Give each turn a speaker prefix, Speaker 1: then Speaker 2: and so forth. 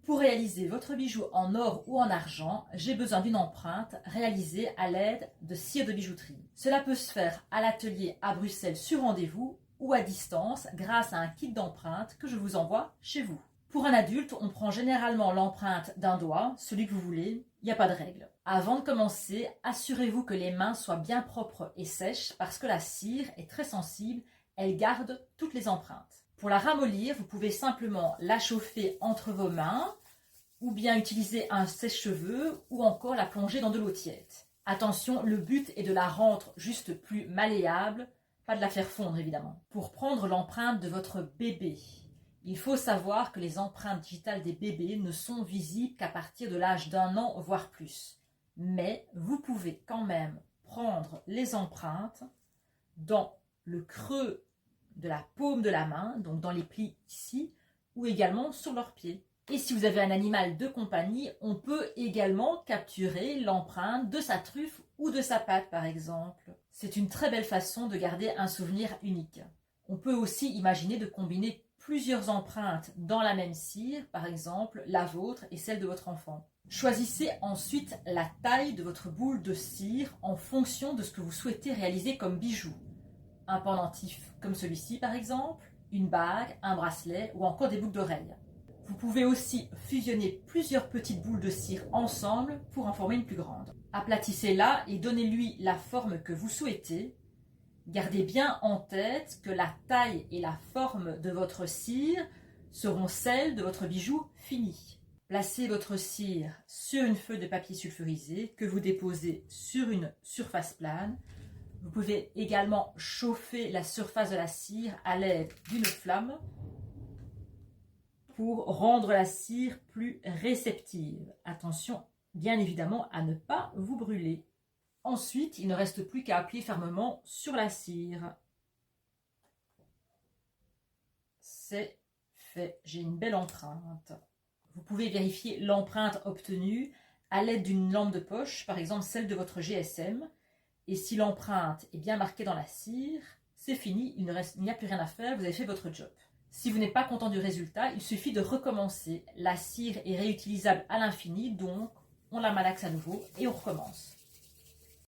Speaker 1: Pour réaliser votre bijou en or ou en argent, j'ai besoin d'une empreinte réalisée à l'aide de cire de bijouterie. Cela peut se faire à l'atelier à Bruxelles sur rendez-vous ou à distance grâce à un kit d'empreintes que je vous envoie chez vous. Pour un adulte, on prend généralement l'empreinte d'un doigt, celui que vous voulez, il n'y a pas de règle. Avant de commencer, assurez-vous que les mains soient bien propres et sèches parce que la cire est très sensible, elle garde toutes les empreintes. Pour la ramollir, vous pouvez simplement la chauffer entre vos mains ou bien utiliser un sèche-cheveux ou encore la plonger dans de l'eau tiède. Attention, le but est de la rendre juste plus malléable, pas de la faire fondre évidemment. Pour prendre l'empreinte de votre bébé, il faut savoir que les empreintes digitales des bébés ne sont visibles qu'à partir de l'âge d'1 an, voire plus. Mais vous pouvez quand même prendre les empreintes dans le creux de la paume de la main, donc dans les plis ici, ou également sur leurs pieds. Et si vous avez un animal de compagnie, on peut également capturer l'empreinte de sa truffe ou de sa patte par exemple. C'est une très belle façon de garder un souvenir unique. On peut aussi imaginer de combiner plusieurs empreintes dans la même cire, par exemple la vôtre et celle de votre enfant. Choisissez ensuite la taille de votre boule de cire en fonction de ce que vous souhaitez réaliser comme bijou. Un pendentif comme celui-ci par exemple, une bague, un bracelet ou encore des boucles d'oreilles. Vous pouvez aussi fusionner plusieurs petites boules de cire ensemble pour en former une plus grande. Aplatissez-la et donnez-lui la forme que vous souhaitez. Gardez bien en tête que la taille et la forme de votre cire seront celles de votre bijou fini. Placez votre cire sur une feuille de papier sulfurisé que vous déposez sur une surface plane. Vous pouvez également chauffer la surface de la cire à l'aide d'une flamme pour rendre la cire plus réceptive. Attention, bien évidemment, à ne pas vous brûler. Ensuite, il ne reste plus qu'à appuyer fermement sur la cire. C'est fait, j'ai une belle empreinte. Vous pouvez vérifier l'empreinte obtenue à l'aide d'une lampe de poche, par exemple celle de votre GSM. Et si l'empreinte est bien marquée dans la cire, c'est fini, il n'y a plus rien à faire, vous avez fait votre job. Si vous n'êtes pas content du résultat, il suffit de recommencer. La cire est réutilisable à l'infini, donc on la malaxe à nouveau et on recommence.